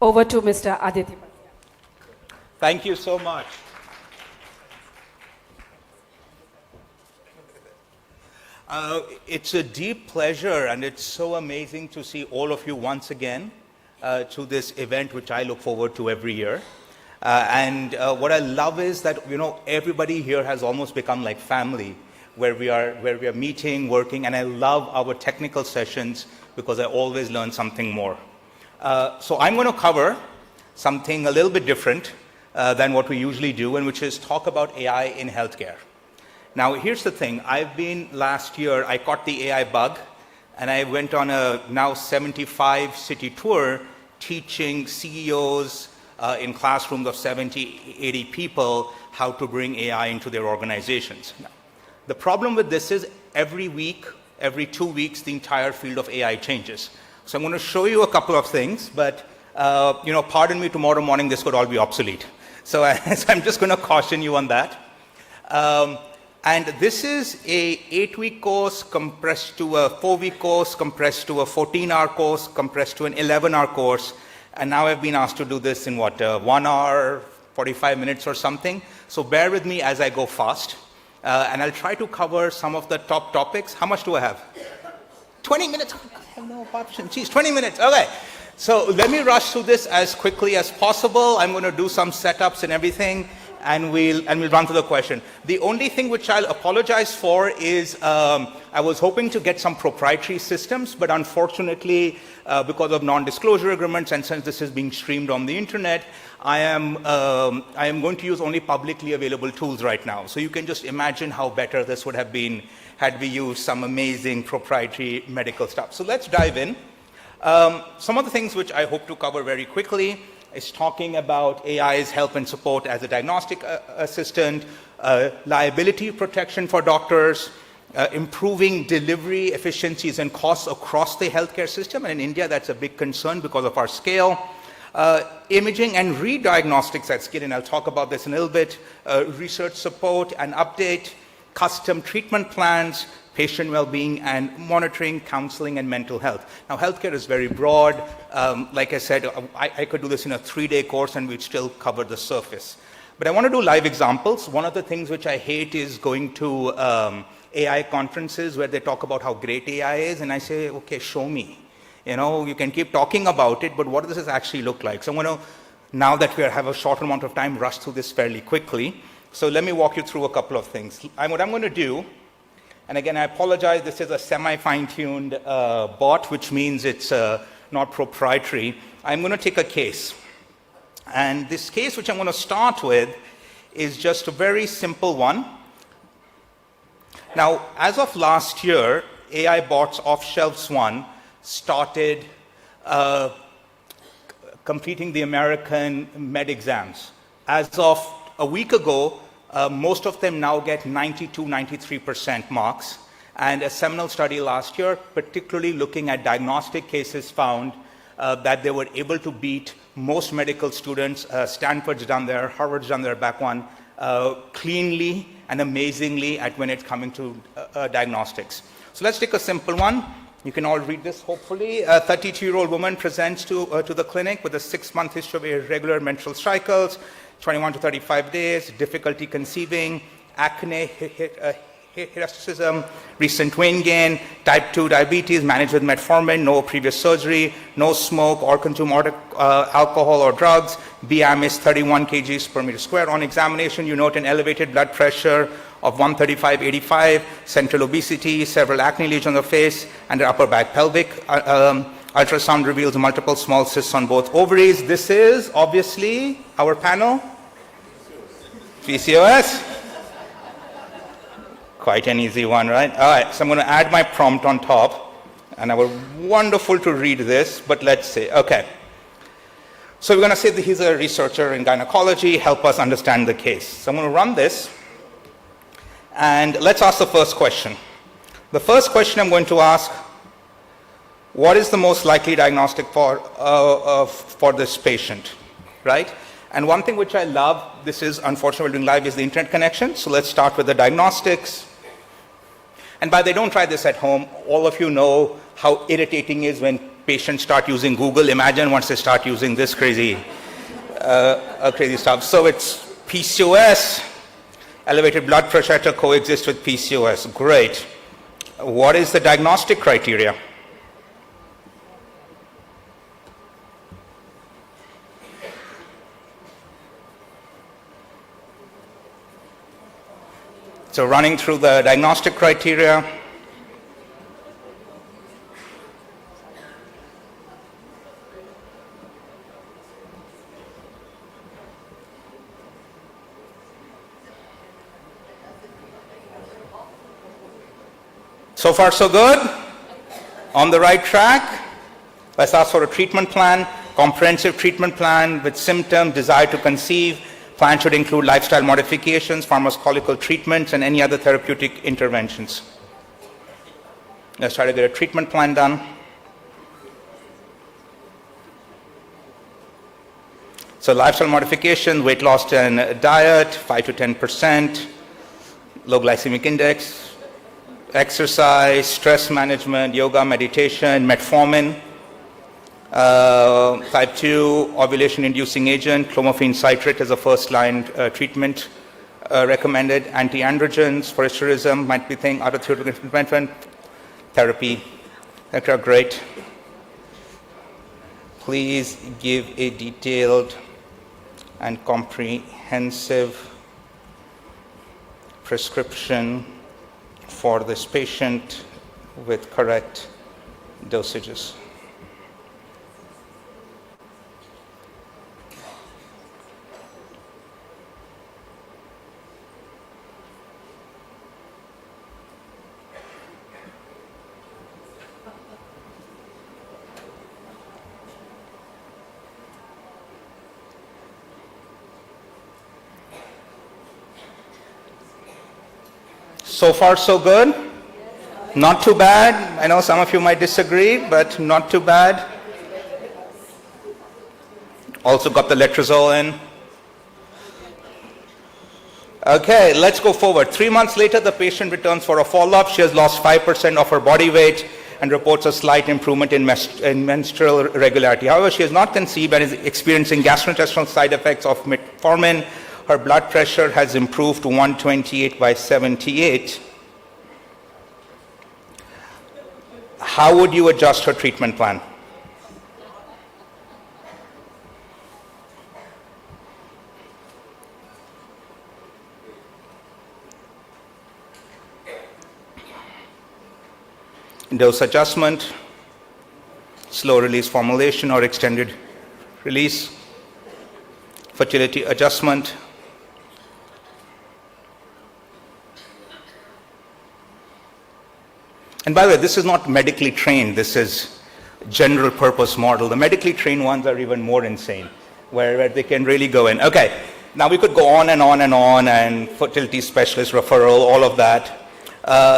Over to Mr. Aditya. Thank you so much. It's a deep pleasure, and it's so amazing to see all of you once again to this event, which I look forward to every year. What I love is that everybody here has almost become like family, where we are meeting, working, and I love our technical sessions because I always learn something more. So I'm going to cover something a little bit different than what we usually do, and which is talk about AI in healthcare. Now, here's the thing. Last year, I caught the AI bug, and I went on a now 75-city tour teaching CEOs in classrooms of 70, 80 people how to bring AI into their organizations. Now, the problem with this is every week, every 2 weeks, the entire field of AI changes. So I'm going to show you a couple of things, but pardon me, tomorrow morning this could all be obsolete. So I'm just going to caution you on that. And this is a 8-week course compressed to a 4-week course, compressed to a 14-hour course, compressed to an 11-hour course. And now I've been asked to do this in 1 hour, 45 minutes or something. So bear with me as I go fast. And I'll try to cover some of the top topics. How much do I have? 20 minutes? I have no option. Geez, 20 minutes. Okay. So let me rush through this as quickly as possible. I'm going to do some setups and everything, and we'll run through the question. The only thing which I'll apologize for is I was hoping to get some proprietary systems, but unfortunately, because of non-disclosure agreements and since this is being streamed on the internet, I am going to use only publicly available tools right now. So you can just imagine how better this would have been had we used some amazing proprietary medical stuff. So let's dive in. Some of the things which I hope to cover very quickly is talking about AI's help and support as a diagnostic assistant, liability protection for doctors, improving delivery efficiencies and costs across the healthcare system. And in India, that's a big concern because of our scale. Imaging and re-diagnostics at scale, and I'll talk about this in a little bit, research support and update, custom treatment plans, patient well-being and monitoring, counseling, and mental health. Now, healthcare is very broad. Like I said, I could do this in a 3-day course and we'd still cover the surface. But I want to do live examples. One of the things which I hate is going to AI conferences where they talk about how great AI is, and I say, okay, show me. You can keep talking about it, but what does this actually look like? So I'm going to, now that we have a short amount of time, rush through this fairly quickly. So let me walk you through a couple of things. What I'm going to do, and again, I apologize, this is a semi-fine-tuned bot, which means it's not proprietary. I'm going to take a case. And this case, which I'm going to start with, is just a very simple one. Now, as of last year, AI bots off-shelf Swan started completing the American med exams. As of a week ago, most of them now get 92, 93% marks. And a seminal study last year, particularly looking at diagnostic cases, found that they were able to beat most medical students. Stanford's done their, Harvard's done their back one, cleanly and amazingly at when it's coming to diagnostics. So let's take a simple one. You can all read this, hopefully. A 32-year-old woman presents to the clinic with a 6-month history of irregular menstrual cycles, 21 to 35 days, difficulty conceiving, acne, hirsutism, recent weight gain, type 2 diabetes, managed with metformin, no previous surgery, no smoke or consume alcohol or drugs, BMI is 31 kgs per meter square. On examination, you note an elevated blood pressure of 135/85, central obesity, several acne lesions on the face and the upper back pelvic. Ultrasound reveals multiple small cysts on both ovaries. This is obviously our panel. PCOS. Quite an easy one, right? All right, so I'm going to add my prompt on top. And it was wonderful to read this, but let's see. Okay. So we're going to say that he's a researcher in gynecology, help us understand the case. So I'm going to run this. And let's ask the first question. The first question I'm going to ask, what is the most likely diagnostic for this patient, right? And one thing which I love, this is unfortunately doing live, is the internet connection. So let's start with the diagnostics. And by the way, don't try this at home. All of you know how irritating it is when patients start using Google, imagine once they start using this crazy stuff. So it's PCOS, elevated blood pressure to coexist with PCOS. Great. What is the diagnostic criteria? So running through the diagnostic criteria. So far so good? On the right track? Let's ask for a treatment plan, comprehensive treatment plan with symptoms, desire to conceive. Plan should include lifestyle modifications, pharmacological treatments, and any other therapeutic interventions. Let's try to get a treatment plan done. So lifestyle modification, weight loss and diet, 5 to 10%, low glycemic index, exercise, stress management, yoga, meditation, metformin. Type 2 ovulation-inducing agent, clomiphene citrate is a first-line treatment recommended. Anti-androgens for hysterism might be thing. Other treatment therapy that are great. Please give a detailed and comprehensive prescription for this patient with correct dosages. So far, so good? Not too bad. I know some of you might disagree, but not too bad. Also got the letrozole in. Okay, let's go forward. 3 months later, the patient returns for a follow-up. She has lost 5% of her body weight and reports a slight improvement in menstrual regularity. However, she has not conceived and is experiencing gastrointestinal side effects of metformin. Her blood pressure has improved to 128/78. How would you adjust her treatment plan? Dose adjustment, slow release formulation or extended release, fertility adjustment. And by the way, this is not medically trained, this is general purpose model. The medically trained ones are even more insane, where they can really go in. Okay, now we could go on and on and on, and fertility specialist referral, all of that.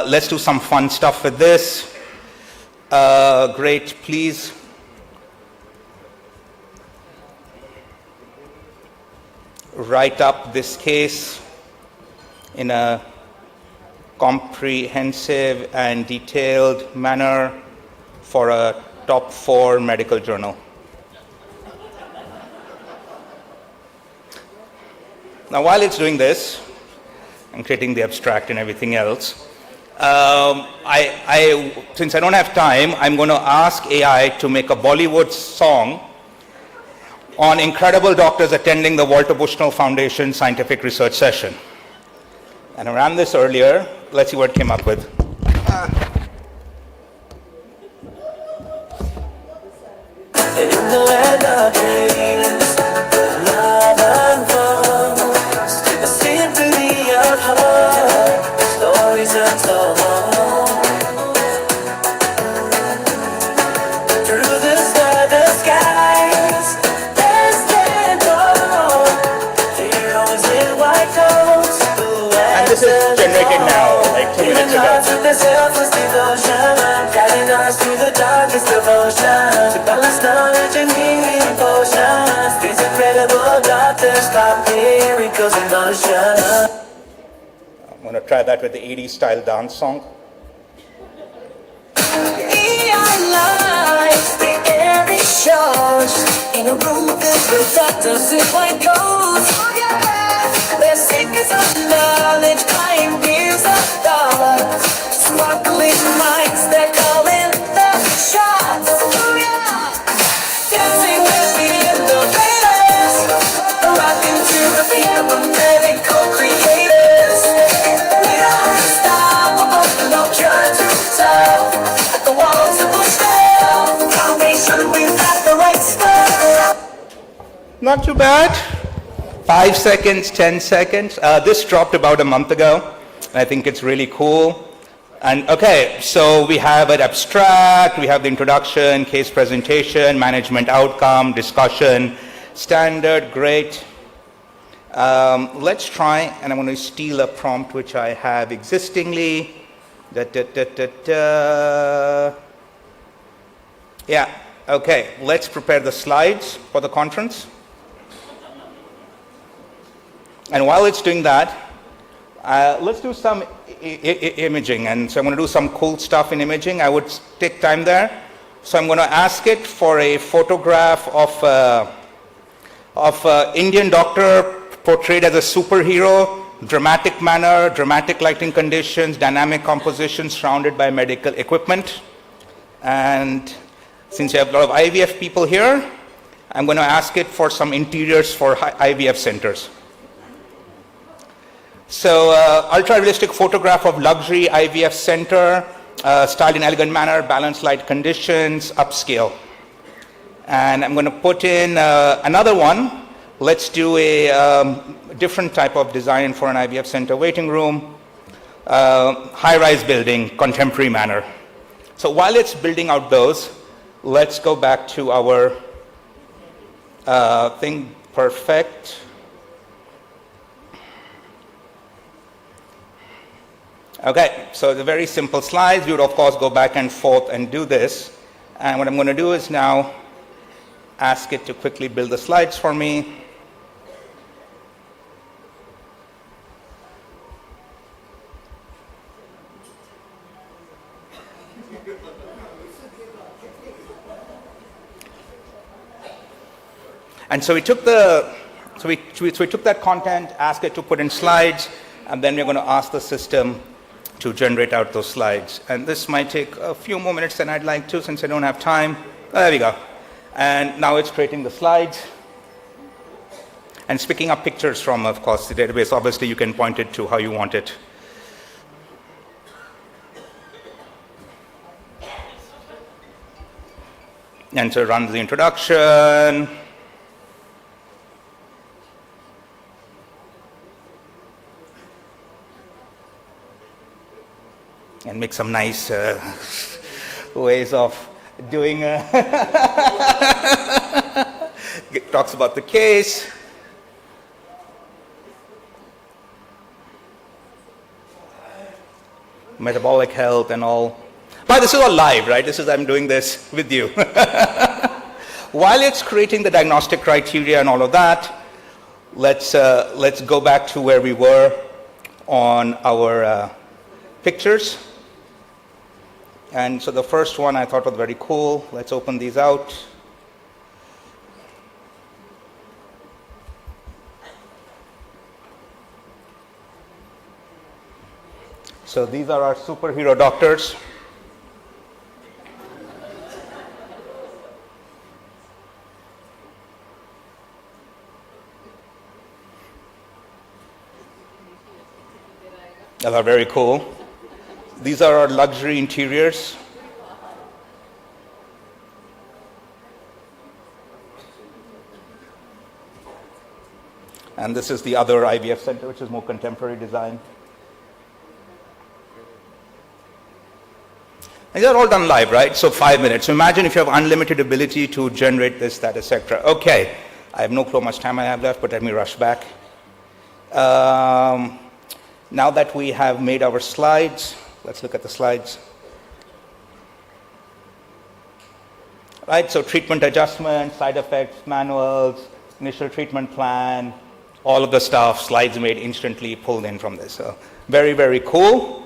Let's do some fun stuff with this. Great, please. Write up this case in a comprehensive and detailed manner for a top 4 medical journal. Now, while it's doing this, and creating the abstract and everything else, since I don't have time, I'm going to ask AI to make a Bollywood song on incredible doctors attending the Walter Bushnell Foundation scientific research session. And I ran this earlier. Let's see what it came up with. In the land of dreams, love and fun, a symphony of heart, stories untold. Through the skies, let's stand tall. Heroes in white coats, and this is generated now, like 2 minutes ago. The selfless devotion, guiding us through the darkest devotion, to balance knowledge and healing potions. These incredible doctors got miracles in motion. I'm going to try that with the 80s style dance song. Neon lights, the air is charged. In a room filled with doctors in white coats. They're seekers of knowledge, buying bills of dollars. Sparkling minds, they're calling the shots. Dancing with the innovators, rocking to the beat of the medical creators. We're unstoppable, no cure to solve. The walls of push down, foundation, we've got the right stuff. Not too bad. 5 seconds, 10 seconds. This dropped about a month ago. I think it's really cool. And okay, so we have an abstract, we have the introduction, case presentation, management outcome, discussion, standard, great. Let's try, and I'm going to steal a prompt which I have existingly. Yeah, okay, let's prepare the slides for the conference. And while it's doing that, let's do some imaging. And so I'm going to do some cool stuff in imaging. I would take time there. So I'm going to ask it for a photograph of an Indian doctor portrayed as a superhero, dramatic manner, dramatic lighting conditions, dynamic composition, surrounded by medical equipment. And since you have a lot of IVF people here, I'm going to ask it for some interiors for IVF centers. So ultra-realistic photograph of luxury IVF center, styled in elegant manner, balanced light conditions, upscale. And I'm going to put in another one. Let's do a different type of design for an IVF center waiting room, high-rise building, contemporary manner. So while it's building out those, let's go back to our thing, perfect. Okay, so the very simple slides. We would of course go back and forth and do this. And what I'm going to do is now ask it to quickly build the slides for me. And so we took that content, asked it to put in slides, and then we're going to ask the system to generate out those slides. And this might take a few more minutes than I'd like to, since I don't have time. There we go. And now it's creating the slides. And it's picking up pictures from, of course, the database. Obviously, you can point it to how you want it. And so it runs the introduction. And make some nice ways of doing it talks about the case. Metabolic health and all. But this is all live, right? I'm doing this with you. While it's creating the diagnostic criteria and all of that, let's go back to where we were on our pictures. And so the first one I thought was very cool. Let's open these out. So these are our superhero doctors. Those are very cool. These are our luxury interiors. And this is the other IVF center, which is more contemporary design. And these are all done live, right? So 5 minutes. So imagine if you have unlimited ability to generate this, that, etc. Okay, I have no clue how much time I have left, but let me rush back. Now that we have made our slides, let's look at the slides. Right, so treatment adjustment, side effects, manuals, initial treatment plan, all of the stuff, slides made instantly pulled in from this. So very, very cool.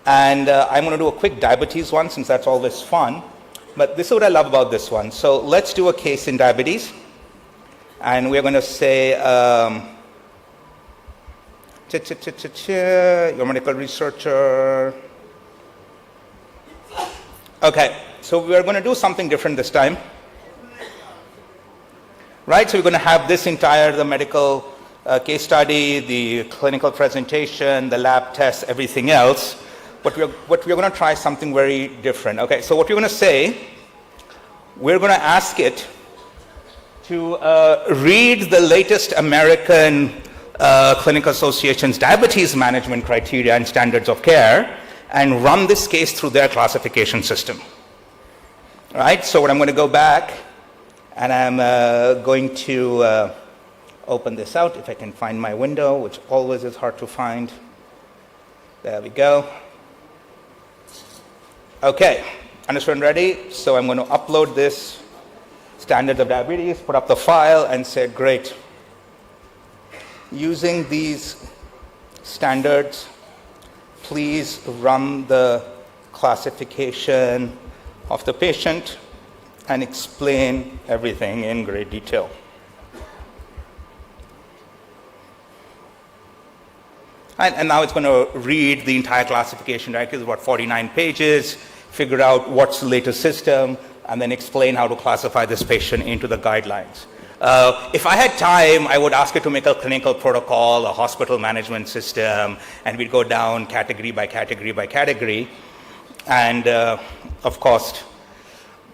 And I'm going to do a quick diabetes one since that's always fun. But this is what I love about this one. So let's do a case in diabetes. And we're going to say, you're a medical researcher. Okay, so we're going to do something different this time. Right, so we're going to have this the medical case study, the clinical presentation, the lab tests, everything else. But we're going to try something very different. Okay, so what we're going to say, we're going to ask it to read the latest American Clinical Association's diabetes management criteria and standards of care and run this case through their classification system. Right, so what I'm going to go back and I'm going to open this out if I can find my window, which always is hard to find. There we go. Okay, understood and ready? So I'm going to upload this standards of diabetes, put up the file and say, great. Using these standards, please run the classification of the patient and explain everything in great detail. And now it's going to read the entire classification, right? It's about 49 pages, figure out what's the latest system, and then explain how to classify this patient into the guidelines. If I had time, I would ask it to make a clinical protocol, a hospital management system, and we'd go down category by category by category. And of course,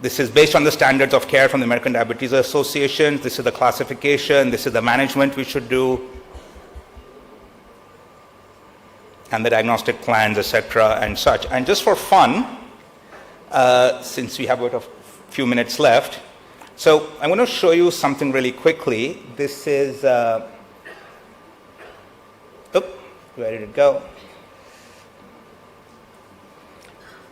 this is based on the standards of care from the American Diabetes Association. This is the classification. This is the management we should do. And the diagnostic plans, etc., and such. And just for fun, since we have about a few minutes left, so I'm going to show you something really quickly. This is, where did it go?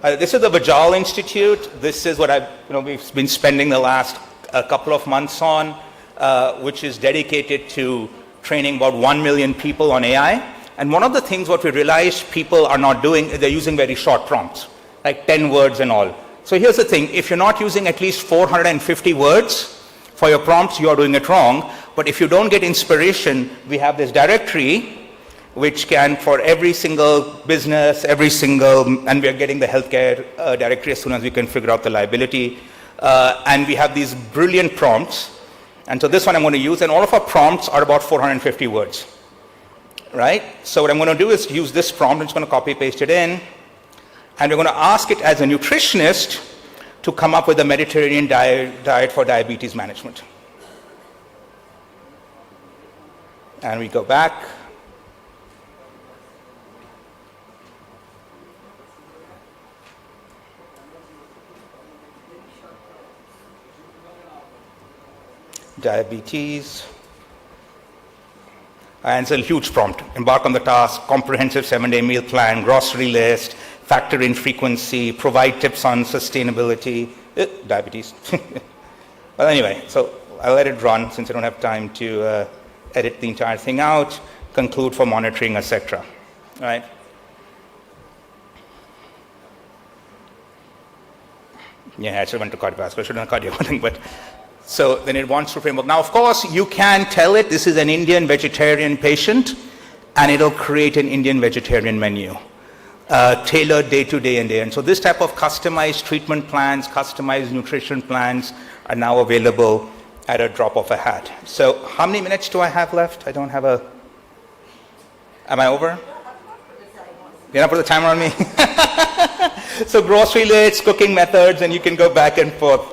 This is the Bajal Institute. This is what we've been spending the last couple of months on, which is dedicated to training about 1 million people on AI. And one of the things what we realized people are not doing is they're using very short prompts, like 10 words and all. So here's the thing, if you're not using at least 450 words for your prompts, you are doing it wrong. But if you don't get inspiration, we have this directory which can, for every single business, and we are getting the healthcare directory as soon as we can figure out the liability. And we have these brilliant prompts. And so this one I'm going to use, and all of our prompts are about 450 words. Right? So what I'm going to do is use this prompt. I'm just going to copy paste it in. And we're going to ask it as a nutritionist to come up with a Mediterranean diet for diabetes management. And we go back. Diabetes. And it's a huge prompt. Embark on the task, comprehensive 7-day meal plan, grocery list, factor in frequency, provide tips on sustainability, diabetes. Well, anyway, so I'll let it run since I don't have time to edit the entire thing out, conclude for monitoring, etc. Right? Yeah, I should have went to cardiovascular, I should have done cardio, but so then it wants to framework. Now, of course, you can tell it this is an Indian vegetarian patient, and it'll create an Indian vegetarian menu, tailored day to day and day. And so this type of customized treatment plans, customized nutrition plans are now available at a drop of a hat. So how many minutes do I have left? I don't have a, am I over? You're not put the timer on me? So grocery lists, cooking methods, and you can go back and forth.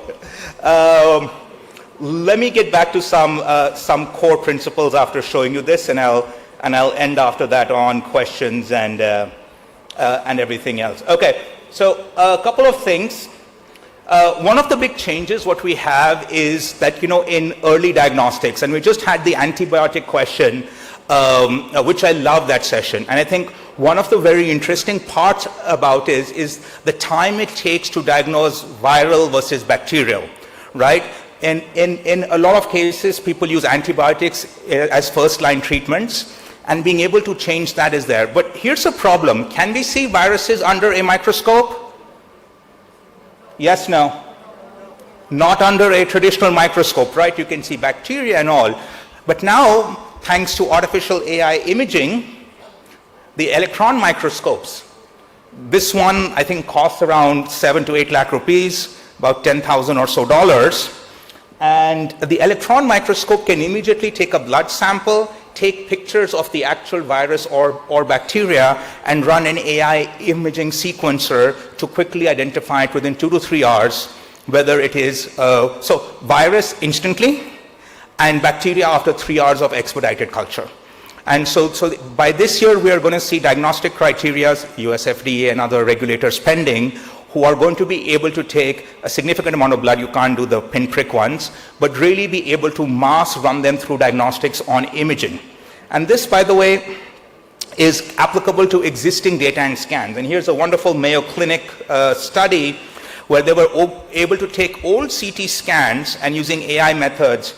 Let me get back to some core principles after showing you this, and I'll end after that on questions and everything else. Okay, so a couple of things. One of the big changes what we have is that, in early diagnostics, and we just had the antibiotic question, which I love that session. And I think one of the very interesting parts about it is the time it takes to diagnose viral versus bacterial, right? And in a lot of cases, people use antibiotics as first-line treatments. and being able to change that is there. But here's a problem. Can we see viruses under a microscope? Yes, no? Not under a traditional microscope, right? You can see bacteria and all. But now, thanks to artificial AI imaging, the electron microscopes, this one I think costs around 7 to 8 lakh rupees, about 10,000 or so dollars. And the electron microscope can immediately take a blood sample, take pictures of the actual virus or bacteria, and run an AI imaging sequencer to quickly identify it within 2 to 3 hours, whether it is, so virus instantly, and bacteria after 3 hours of expedited culture. And so by this year, we are going to see diagnostic criteria, US FDA and other regulators pending, who are going to be able to take a significant amount of blood, you can't do the pinprick ones, but really be able to mass run them through diagnostics on imaging. And this, by the way, is applicable to existing data and scans. And here's a wonderful Mayo Clinic study where they were able to take old CT scans and using AI methods,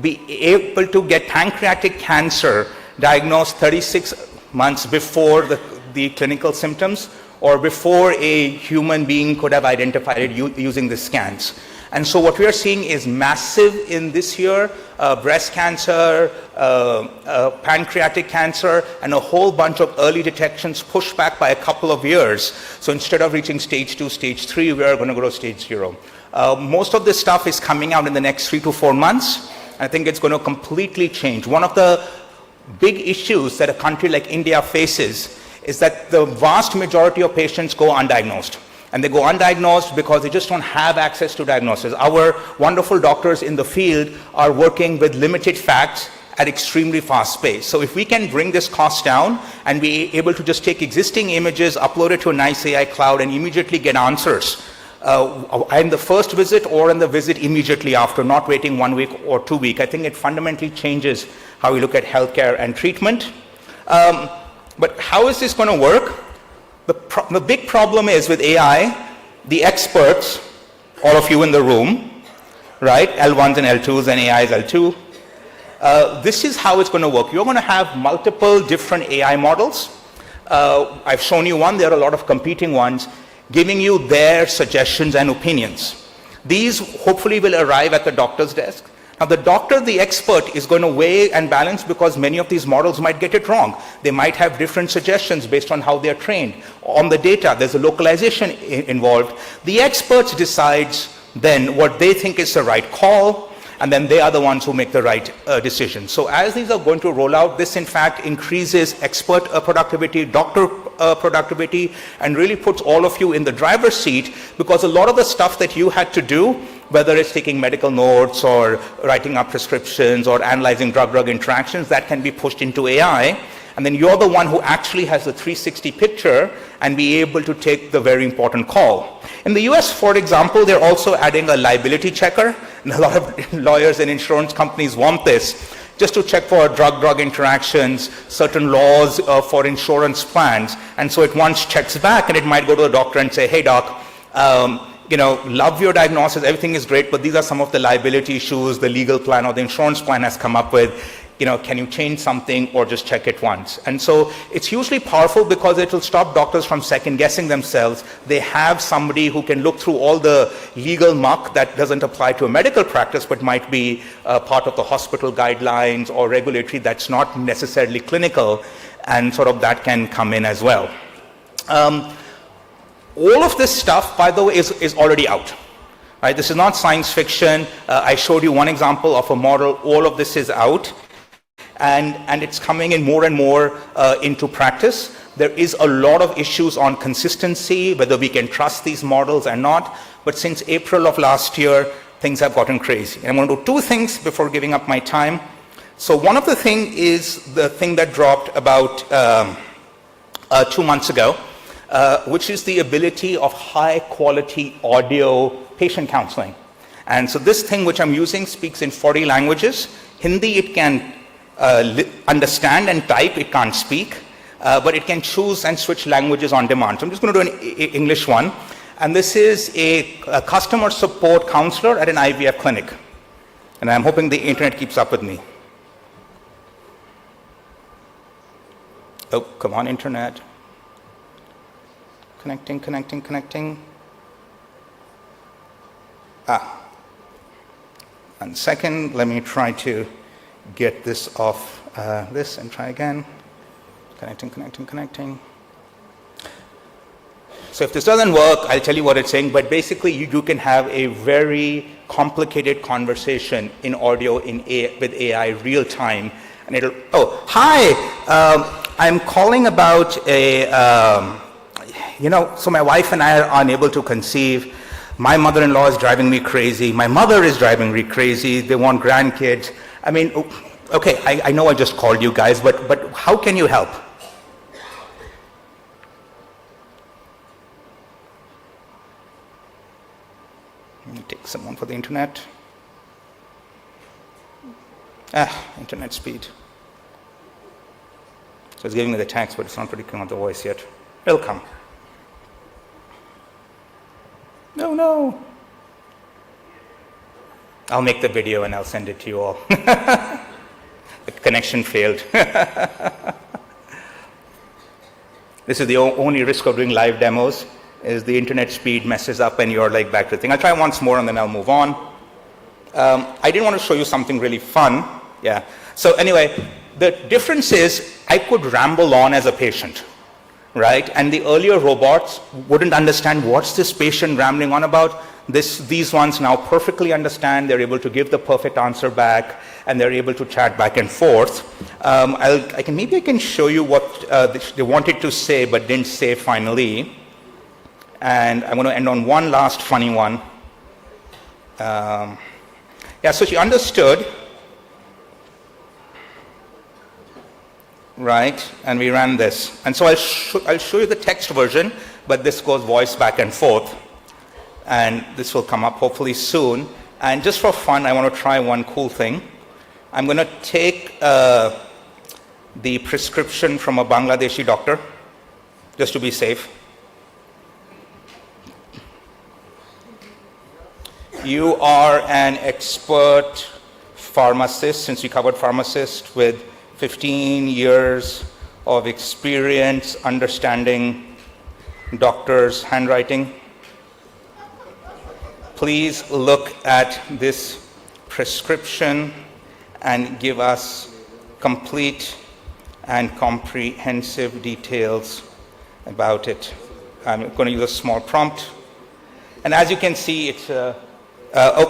be able to get pancreatic cancer diagnosed 36 months before the clinical symptoms, or before a human being could have identified it using the scans. And so what we are seeing is massive in this year, breast cancer, pancreatic cancer, and a whole bunch of early detections pushed back by a couple of years. So instead of reaching stage 2, stage 3, we are going to go to stage 0. Most of this stuff is coming out in the next 3 to 4 months. I think it's going to completely change. One of the big issues that a country like India faces is that the vast majority of patients go undiagnosed. And they go undiagnosed because they just don't have access to diagnosis. Our wonderful doctors in the field are working with limited facts at extremely fast pace. So if we can bring this cost down and be able to just take existing images, upload it to a nice AI cloud, and immediately get answers in the first visit or in the visit immediately after, not waiting 1 week or 2 weeks, I think it fundamentally changes how we look at healthcare and treatment. But how is this going to work? The big problem is with AI, the experts, all of you in the room, right? L1s and L2s and AI is L2. This is how it's going to work. You're going to have multiple different AI models. I've shown you one. There are a lot of competing ones, giving you their suggestions and opinions. These hopefully will arrive at the doctor's desk. Now the doctor, the expert, is going to weigh and balance because many of these models might get it wrong. They might have different suggestions based on how they're trained. On the data, there's a localization involved. The experts decides then what they think is the right call, and then they are the ones who make the right decision. So as these are going to roll out, this in fact increases expert productivity, doctor productivity, and really puts all of you in the driver's seat, because a lot of the stuff that you had to do, whether it's taking medical notes or writing up prescriptions or analyzing drug-drug interactions, that can be pushed into AI. And then you're the one who actually has the 360 picture and be able to take the very important call. In the US, for example, they're also adding a liability checker. And a lot of lawyers and insurance companies want this, just to check for drug-drug interactions, certain laws for insurance plans. And so it once checks back, and it might go to the doctor and say, hey doc, love your diagnosis, everything is great, but these are some of the liability issues the legal plan or the insurance plan has come up with. Can you change something or just check it once? And so it's hugely powerful because it will stop doctors from second guessing themselves. They have somebody who can look through all the legal muck that doesn't apply to a medical practice, but might be part of the hospital guidelines or regulatory that's not necessarily clinical, and sort of that can come in as well. All of this stuff, by the way, is already out. Right? This is not science fiction. I showed you one example of a model. All of this is out. And it's coming in more and more into practice. There is a lot of issues on consistency, whether we can trust these models or not. But since April of last year, things have gotten crazy. And I'm going to do 2 things before giving up my time. So one of the things is the thing that dropped about 2 months ago, which is the ability of high quality audio patient counseling. And so this thing which I'm using speaks in 40 languages. Hindi it can understand and type, it can't speak, but it can choose and switch languages on demand. So I'm just going to do an English one. And this is a customer support counselor at an IVF clinic. And I'm hoping the internet keeps up with me. Oh, come on, internet. Connecting, connecting, connecting. 1 second, let me try to get this off this and try again. Connecting, connecting, connecting. So if this doesn't work, I'll tell you what it's saying, but basically you can have a very complicated conversation in audio with AI real time, and it'll, oh, hi, I'm calling about so my wife and I are unable to conceive. My mother-in-law is driving me crazy. My mother is driving me crazy. They want grandkids. I mean, okay, I know I just called you guys, but how can you help? Let me take someone for the internet. Internet speed. So it's giving me the text, but it's not predicting on the voice yet. It'll come. No. I'll make the video and I'll send it to you all. The connection failed. This is the only risk of doing live demos, is the internet speed messes up and you're like back to the thing. I'll try once more and then I'll move on. I didn't want to show you something really fun. Yeah. So anyway, the difference is I could ramble on as a patient, right? And the earlier robots wouldn't understand what's this patient rambling on about. These ones now perfectly understand. They're able to give the perfect answer back, and they're able to chat back and forth. Maybe I can show you what they wanted to say but didn't say finally. And I'm going to end on one last funny one. So she understood, right? And we ran this. And so I'll show you the text version, but this goes voice back and forth. And this will come up hopefully soon. And just for fun, I want to try one cool thing. I'm going to take the prescription from a Bangladeshi doctor, just to be safe. You are an expert pharmacist, since we covered pharmacist, with 15 years of experience understanding doctors' handwriting. Please look at this prescription and give us complete and comprehensive details about it. I'm going to use a small prompt. And as you can see, it's I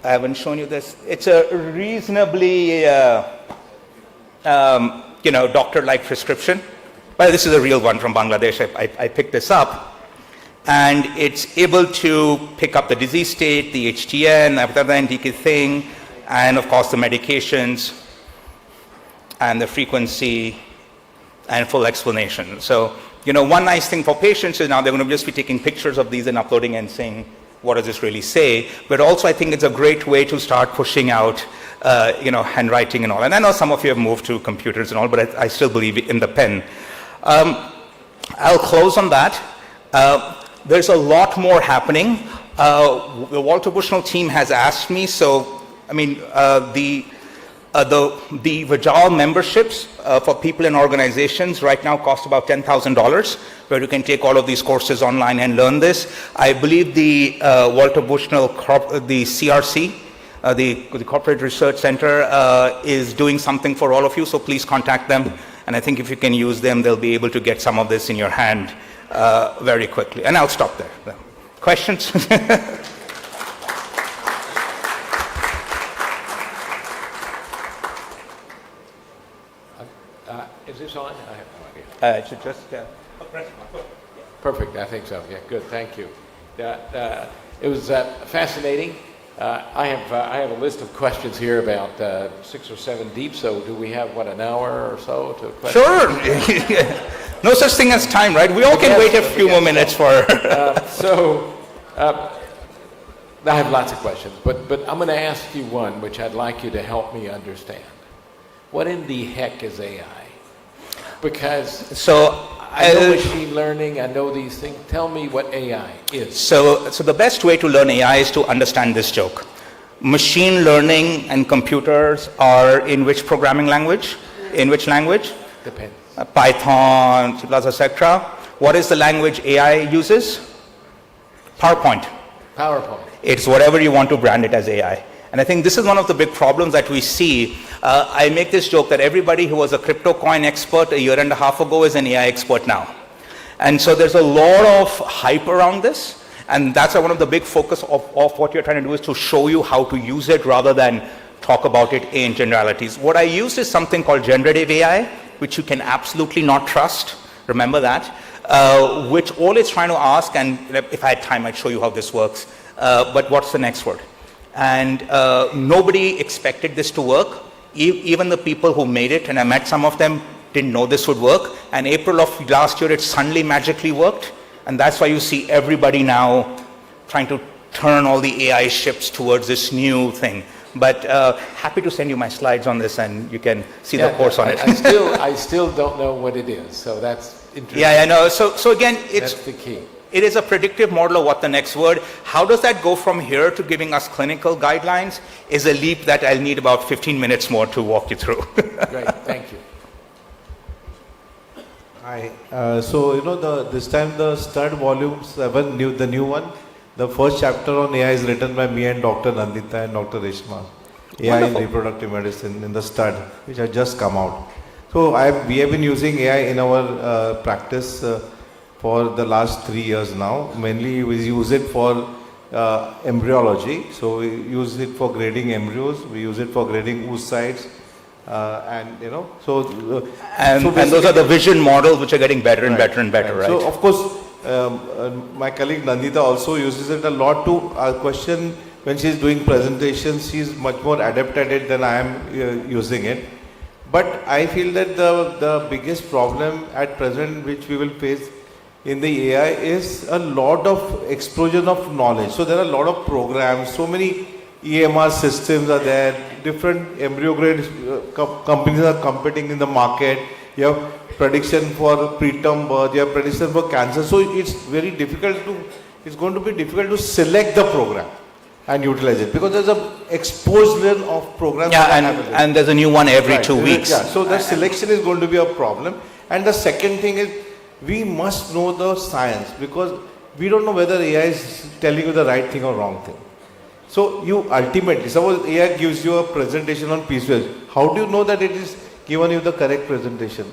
haven't shown you this. It's a reasonably, doctor-like prescription. But this is a real one from Bangladesh. I picked this up. And it's able to pick up the disease state, the HTN, the thing, and of course the medications, and the frequency, and full explanation. So, one nice thing for patients is now they're going to just be taking pictures of these and uploading and saying, what does this really say? But also I think it's a great way to start pushing out, handwriting and all. And I know some of you have moved to computers and all, but I still believe in the pen. I'll close on that. There's a lot more happening. The Walter Bushnell team has asked me, the Vijal memberships for people and organizations right now cost about $10,000, where you can take all of these courses online and learn this. I believe the Walter Bushnell, the CRC, the Corporate Research Center, is doing something for all of you, so please contact them. And I think if you can use them, they'll be able to get some of this in your hand very quickly. And I'll stop there. Questions? Is this on? I have no idea. It should just... Perfect, I think so. Yeah, good, thank you. It was fascinating. I have a list of questions here, about 6 or 7 deep, so do we have, an hour or so to questions? Sure. No such thing as time, right? We all can wait a few more minutes for... I have lots of questions, but I'm going to ask you one which I'd like you to help me understand. What in the heck is AI? Because I know machine learning, I know these things. Tell me what AI is. So the best way to learn AI is to understand this joke. Machine learning and computers are in which programming language? In which language? Depends. Python, C++, etc. What is the language AI uses? PowerPoint. PowerPoint. It's whatever you want to brand it as AI. And I think this is one of the big problems that we see. I make this joke that everybody who was a crypto coin expert a year and a half ago is an AI expert now. And so there's a lot of hype around this. And that's one of the big focus of what you're trying to do is to show you how to use it rather than talk about it in generalities. What I use is something called generative AI, which you can absolutely not trust. Remember that. Which all it's trying to ask, and if I had time, I'd show you how this works. But what's the next word? And nobody expected this to work. Even the people who made it, and I met some of them, didn't know this would work. And April of last year, it suddenly magically worked. And that's why you see everybody now trying to turn all the AI ships towards this new thing. But happy to send you my slides on this, and you can see the course on it. I still don't know what it is, so that's interesting. Yeah, I know. So again, that's the key. It is a predictive model of what the next word. How does that go from here to giving us clinical guidelines is a leap that I'll need about 15 minutes more to walk you through. Great, thank you. Hi. This time the stud volume 7, the new one, the first chapter on AI is written by me and Dr. Nandita and Dr. Reshma. AI in reproductive medicine in the stud, which has just come out. So we have been using AI in our practice for the last 3 years now. Mainly we use it for embryology. So we use it for grading embryos. We use it for grading oocytes. And those are the vision models which are getting better and better and better, right? So of course, my colleague Nandita also uses it a lot to question when she's doing presentations. She's much more adept at it than I am using it. But I feel that the biggest problem at present which we will face in the AI is a lot of explosion of knowledge. So there are a lot of programs, so many EMR systems are there, different embryo grade companies are competing in the market. You have prediction for preterm birth, you have prediction for cancer. So it's going to be difficult to select the program and utilize it because there's an explosion of programs. Yeah, and there's a new one every 2 weeks. Yeah, so the selection is going to be a problem. And the second thing is we must know the science because we don't know whether AI is telling you the right thing or wrong thing. So you ultimately, suppose AI gives you a presentation on PCOS, how do you know that it is given you the correct presentation?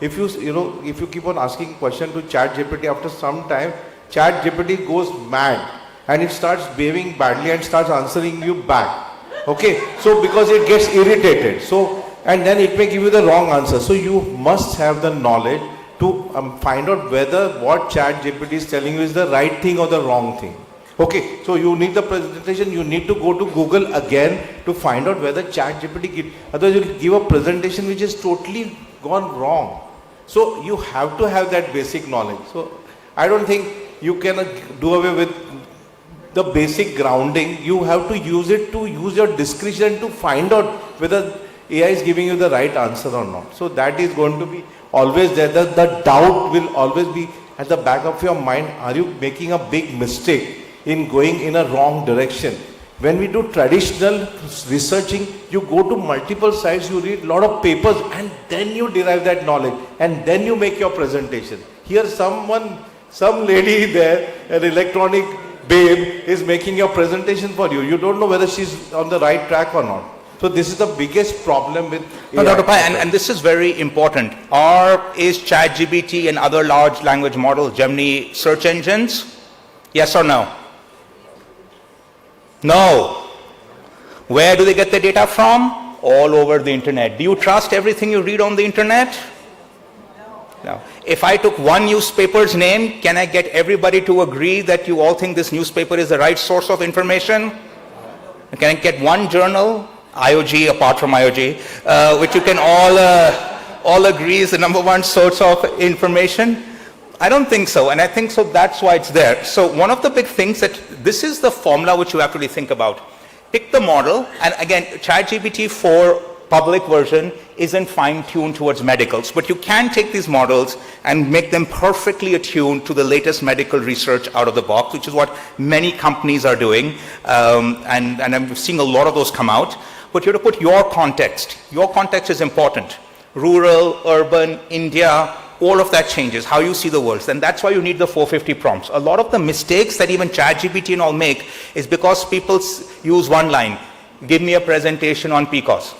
If you keep on asking question to ChatGPT, after some time, ChatGPT goes mad and it starts behaving badly and starts answering you back. Okay, so because it gets irritated, and then it may give you the wrong answer. So you must have the knowledge to find out whether what ChatGPT is telling you is the right thing or the wrong thing. Okay, so you need the presentation, you need to go to Google again to find out whether ChatGPT otherwise you'll give a presentation which is totally gone wrong. So you have to have that basic knowledge. So I don't think you can do away with the basic grounding. You have to use it to use your discretion to find out whether AI is giving you the right answer or not. So that is going to be always there. The doubt will always be at the back of your mind. Are you making a big mistake in going in a wrong direction? When we do traditional researching, you go to multiple sites, you read a lot of papers and then you derive that knowledge and then you make your presentation. Here some lady there, an electronic babe is making your presentation for you. You don't know whether she's on the right track or not. So this is the biggest problem with AI. Dr. Pai, and this is very important. Is ChatGPT and other large language models, Gemini, search engines? Yes or no? No. Where do they get the data from? All over the internet. Do you trust everything you read on the internet? No. If I took one newspaper's name, can I get everybody to agree that you all think this newspaper is the right source of information? Can I get one journal, IOG apart from IOG, which you can all agree is the number one source of information? I don't think so, and I think so that's why it's there. So one of the big things this is the formula which you have to really think about. Pick the model, and again, ChatGPT 4 public version isn't fine-tuned towards medicals, but you can take these models and make them perfectly attuned to the latest medical research out of the box, which is what many companies are doing, and I'm seeing a lot of those come out. But you have to put your context. Your context is important. rural, urban, India, all of that changes, how you see the world. And that's why you need the 450 prompts. A lot of the mistakes that even ChatGPT and all make is because people use one line, give me a presentation on PCOS.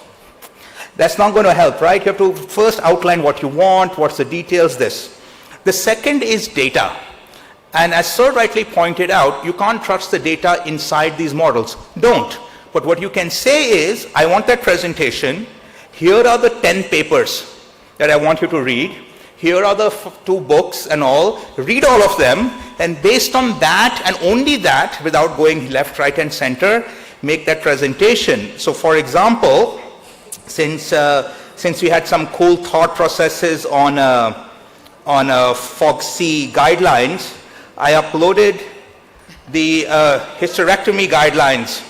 That's not going to help, right? You have to first outline what you want, what's the details, this. The second is data. And as Sir rightly pointed out, you can't trust the data inside these models. Don't. But what you can say is, I want that presentation. Here are the 10 papers that I want you to read. Here are the 2 books and all. Read all of them. And based on that and only that, without going left, right, and center, make that presentation. So for example, since we had some cool thought processes on FOGC guidelines, I uploaded the hysterectomy guidelines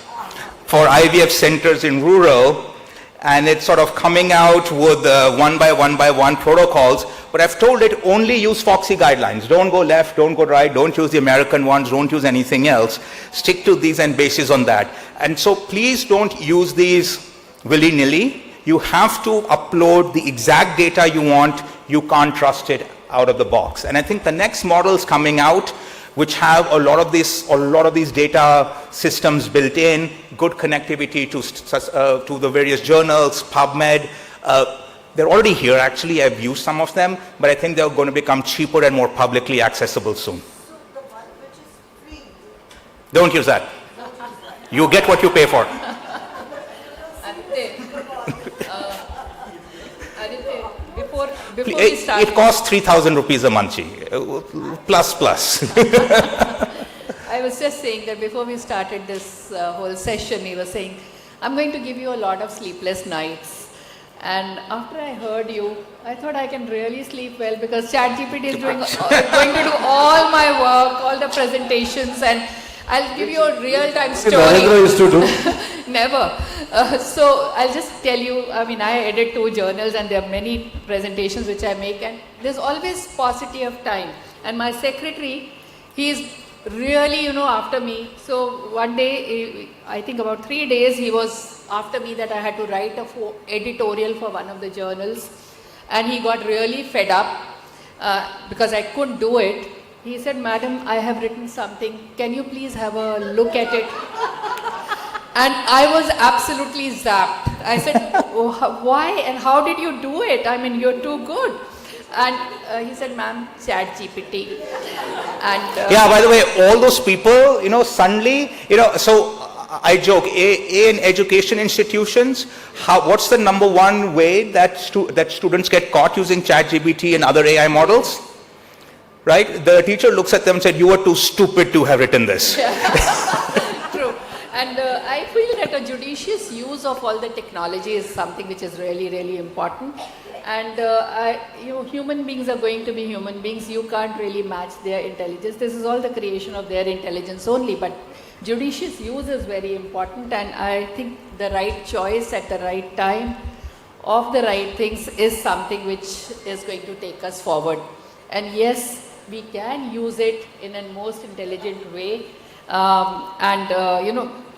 for IVF centers in rural, and it's sort of coming out with one by one protocols, but I've told it only use FOGC guidelines. Don't go left, don't go right, don't use the American ones, don't use anything else. Stick to these and basis on that. And so please don't use these willy-nilly. You have to upload the exact data you want. You can't trust it out of the box. And I think the next models coming out, which have a lot of these data systems built in, good connectivity to the various journals, PubMed. They're already here, actually. I've used some of them, but I think they're going to become cheaper and more publicly accessible soon. So the one which is free. Don't use that. You get what you pay for. Aditya, before we start, It costs 3,000 rupees a month, plus. I was just saying that before we started this whole session, he was saying, I'm going to give you a lot of sleepless nights. And after I heard you, I thought I can really sleep well because ChatGPT is going to do all my work, all the presentations, and I'll give you a real-time story. Narendra used to do. Never. So I'll just tell you, I mean, I edit 2 journals and there are many presentations which I make, and there's always paucity of time. And my secretary, he's really, after me. So one day, I think about 3 days, he was after me that I had to write a editorial for one of the journals. And he got really fed up because I couldn't do it. He said, Madam, I have written something. Can you please have a look at it? And I was absolutely zapped. I said, oh, why and how did you do it? I mean, you're too good. And he said, ma'am, ChatGPT. And yeah, by the way, all those people, suddenly, so I joke, in education institutions, what's the number one way that students get caught using ChatGPT and other AI models? Right? The teacher looks at them and said, you are too stupid to have written this. True. And I feel that a judicious use of all the technology is something which is really, really important. And human beings are going to be human beings. You can't really match their intelligence. This is all the creation of their intelligence only. But judicious use is very important. And I think the right choice at the right time of the right things is something which is going to take us forward. And yes, we can use it in a most intelligent way.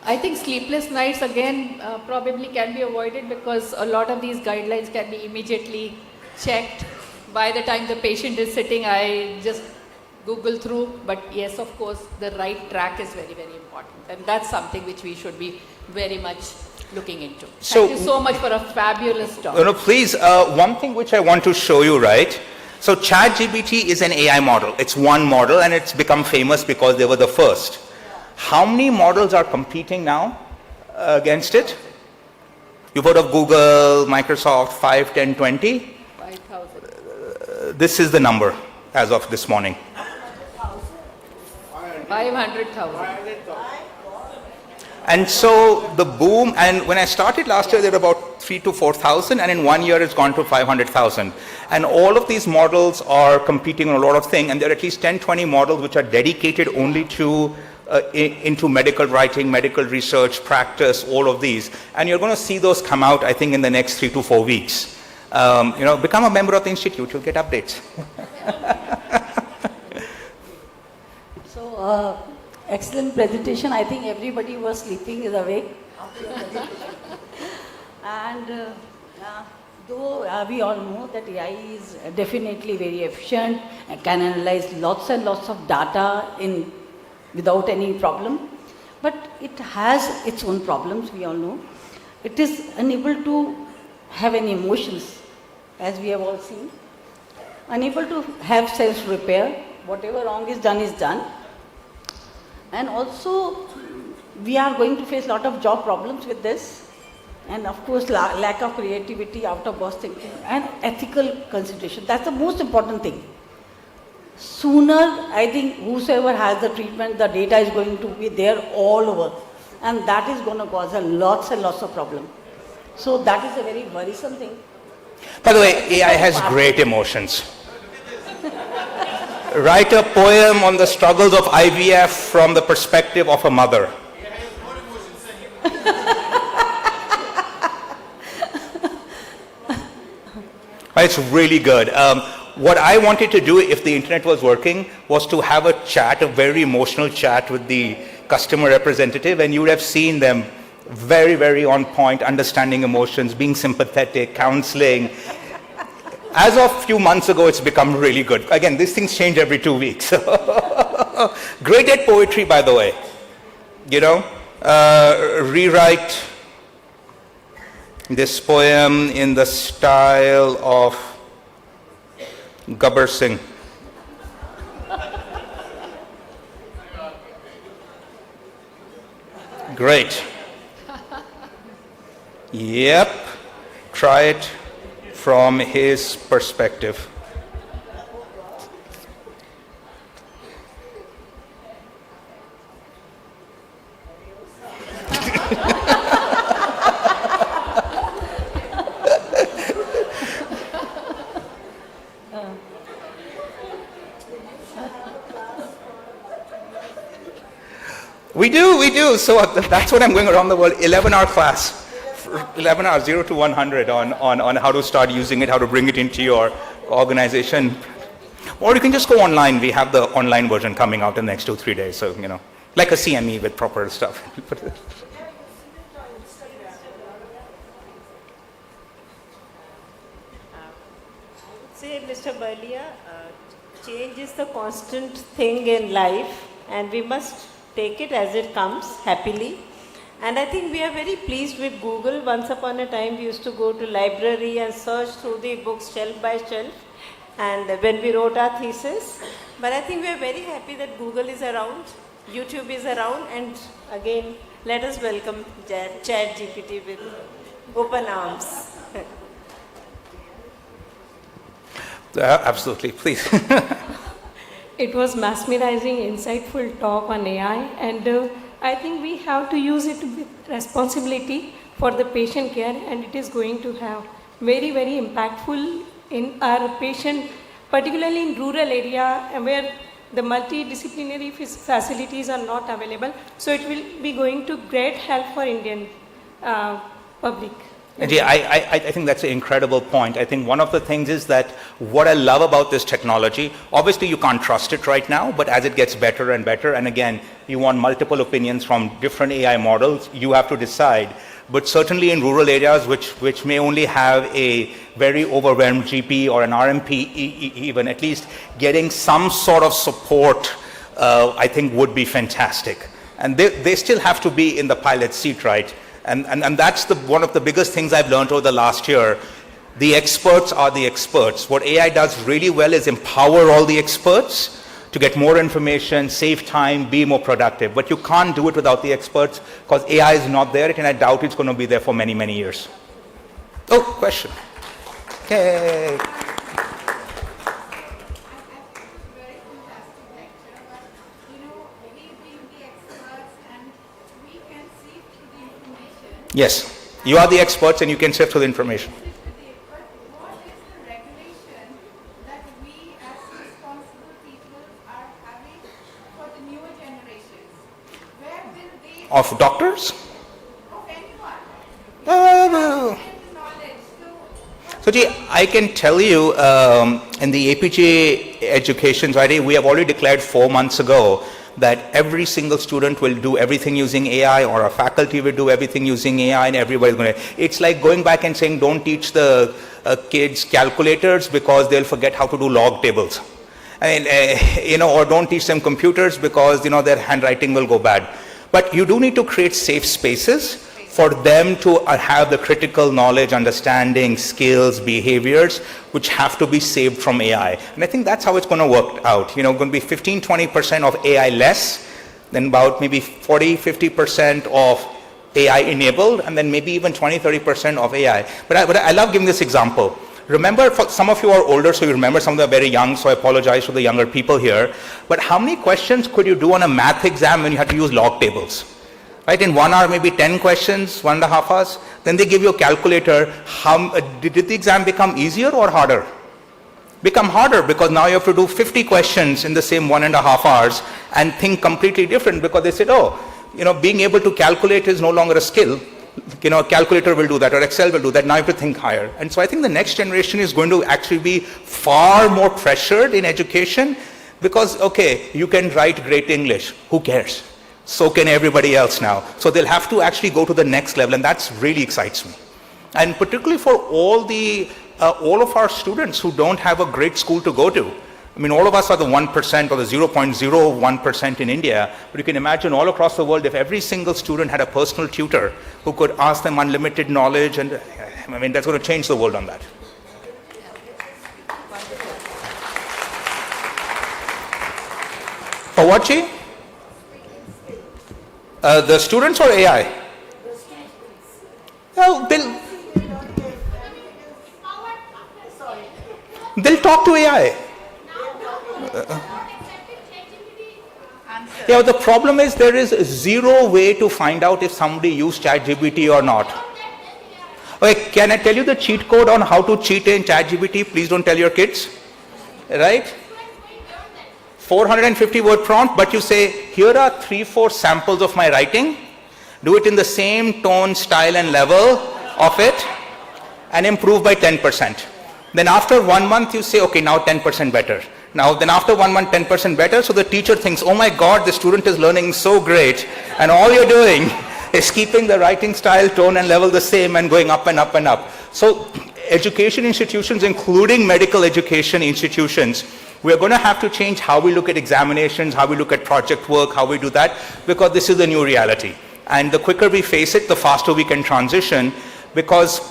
I think sleepless nights again probably can be avoided because a lot of these guidelines can be immediately checked. By the time the patient is sitting, I just Google through. But yes, of course, the right track is very, very important. And that's something which we should be very much looking into. Thank you so much for a fabulous talk. Please, one thing which I want to show you, right? So ChatGPT is an AI model. It's one model and it's become famous because they were the first. How many models are competing now against it? You've heard of Google, Microsoft, 5, 10, 20? 5,000. This is the number as of this morning. 500,000. And so the boom, and when I started last year, there were about 3 to 4,000, and in 1 year it's gone to 500,000. And all of these models are competing on a lot of things, and there are at least 10, 20 models which are dedicated only to into medical writing, medical research, practice, all of these. And you're going to see those come out, I think, in the next 3 to 4 weeks. Become a member of the institute, you'll get updates. So, excellent presentation. I think everybody was sleeping is awake after your presentation. And Though we all know that AI is definitely very efficient and can analyze lots and lots of data without any problem, but it has its own problems, we all know. It is unable to have any emotions, as we have all seen, unable to have self-repair. Whatever wrong is done. And also, we are going to face a lot of job problems with this. And of course, lack of creativity, out-of-box thinking, and ethical consideration. That's the most important thing. Sooner, I think, whosoever has the treatment, the data is going to be there all over. And that is going to cause lots and lots of problems. So that is a very worrisome thing. By the way, AI has great emotions. Write a poem on the struggles of IVF from the perspective of a mother. It's really good. What I wanted to do, if the internet was working, was to have a chat, a very emotional chat with the customer representative, and you would have seen them very, very on point, understanding emotions, being sympathetic, counseling. As of a few months ago, it's become really good. Again, these things change every 2 weeks. Great at poetry, by the way. You know, rewrite this poem in the style of Gabbar Singh. Great. Yep. Try it from his perspective. We do. So that's what I'm going around the world, 11-hour class. 11 hours, 0 to 100 on how to start using it, how to bring it into your organization. Or you can just go online. We have the online version coming out in the next 2-3 days. So, you know, like a CME with proper stuff. Say, Mr. Berlia, change is the constant thing in life, and we must take it as it comes happily. And I think we are very pleased with Google. Once upon a time, we used to go to library and search through the books shelf by shelf, and when we wrote our thesis. But I think we are very happy that Google is around, YouTube is around, and again, let us welcome ChatGPT with open arms. Absolutely, please. It was mesmerizing, insightful talk on AI, and I think we have to use it with responsibility for the patient care, and it is going to have very, very impactful in our patient, particularly in rural area where the multidisciplinary facilities are not available. So it will be going to great help for Indian public. I think that's an incredible point. I think one of the things is that what I love about this technology, obviously you can't trust it right now, but as it gets better and better, and again, you want multiple opinions from different AI models, you have to decide. But certainly in rural areas which may only have a very overwhelmed GP or an RMP even, at least getting some sort of support, I think would be fantastic. And they still have to be in the pilot seat, right? And that's one of the biggest things I've learned over the last year. The experts are the experts. What AI does really well is empower all the experts to get more information, save time, be more productive. But you can't do it without the experts because AI is not there, and I doubt it's going to be there for many, many years. Oh, question. Okay. Yes, you are the experts and you can sift through the information. What is the regulation that we as responsible people are having for the newer generations? Where will they... Of doctors? Of anyone. Uh, So, I can tell you in the APJ education society, we have already declared 4 months ago that every single student will do everything using AI, or a faculty will do everything using AI, and everybody's going to. It's like going back and saying, don't teach the kids calculators because they'll forget how to do log tables. I mean, or don't teach them computers because, their handwriting will go bad. But you do need to create safe spaces for them to have the critical knowledge, understanding, skills, behaviors, which have to be saved from AI. And I think that's how it's going to work out. Going to be 15-20% of AI less, then about maybe 40-50% of AI enabled, and then maybe even 20-30% of AI. But I love giving this example. Remember, for some of you are older, so you remember, some of them are very young, so I apologize to the younger people here. But how many questions could you do on a math exam when you had to use log tables? Right, in 1 hour, maybe 10 questions, 1.5 hours. Then they give you a calculator. Did the exam become easier or harder? Become harder because now you have to do 50 questions in the same 1.5 hours and think completely different because they said, being able to calculate is no longer a skill. A calculator will do that or Excel will do that. Now you have to think higher. And so I think the next generation is going to actually be far more pressured in education because, you can write great English. Who cares? So can everybody else now. So they'll have to actually go to the next level, and that's really excites me. And particularly for all of our students who don't have a great school to go to. I mean, all of us are the 1% or the 0.01% in India, but you can imagine all across the world if every single student had a personal tutor who could ask them unlimited knowledge, and I mean, that's going to change the world on that. Pawachi? The students or AI? The students. Well, they'll talk to AI. Yeah, the problem is there is zero way to find out if somebody used ChatGPT or not. Okay, can I tell you the cheat code on how to cheat in ChatGPT? Please don't tell your kids. Right? 450 word prompt, but you say, here are 3-4 samples of my writing. Do it in the same tone, style, and level of it, and improve by 10%. Then after 1 month, you say, okay, now 10% better. Then after 1 month, 10% better. So the teacher thinks, oh my God, the student is learning so great. And all you're doing is keeping the writing style, tone, and level the same and going up and up and up. So education institutions, including medical education institutions, we're going to have to change how we look at examinations, how we look at project work, how we do that, because this is the new reality. And the quicker we face it, the faster we can transition, because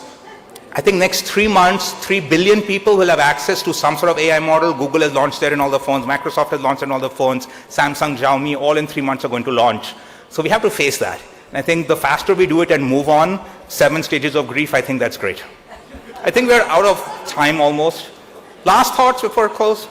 I think next 3 months, 3 billion people will have access to some sort of AI model. Google has launched there in all the phones. Microsoft has launched in all the phones. Samsung, Xiaomi, all in 3 months are going to launch. So we have to face that. And I think the faster we do it and move on, 7 stages of grief, I think that's great. I think we're out of time almost. Last thoughts before I close?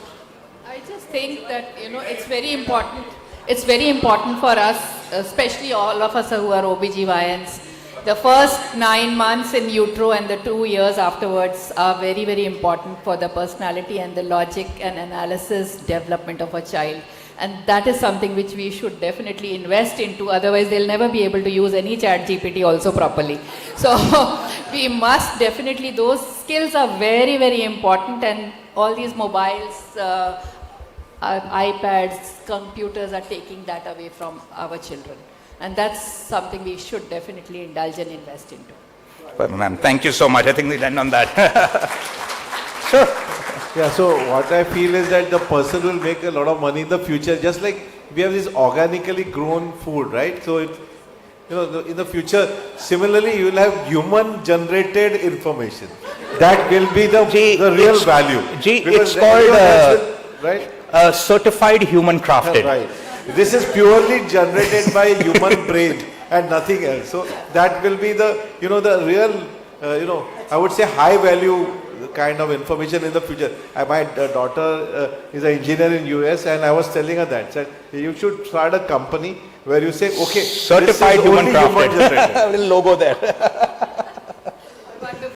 I just think that, it's very important. It's very important for us, especially all of us who are OBGYNs. The first 9 months in utero and the 2 years afterwards are very, very important for the personality and the logic and analysis development of a child. And that is something which we should definitely invest into, otherwise they'll never be able to use any ChatGPT also properly. So we must definitely, those skills are very, very important, and all these mobiles, iPads, computers are taking that away from our children. And that's something we should definitely indulge and invest into. Well, ma'am, thank you so much. I think we'll end on that. Sure. Yeah, so what I feel is that the person will make a lot of money in the future, just like we have this organically grown food, right? So it, in the future, similarly, you will have human generated information. That will be the real value. It's called right? Certified human crafted. Right. This is purely generated by human brain and nothing else. So that will be the, the real, I would say high value kind of information in the future. My daughter is an engineer in US, and I was telling her that you should start a company where you say, okay, certified human crafted. Little logo there.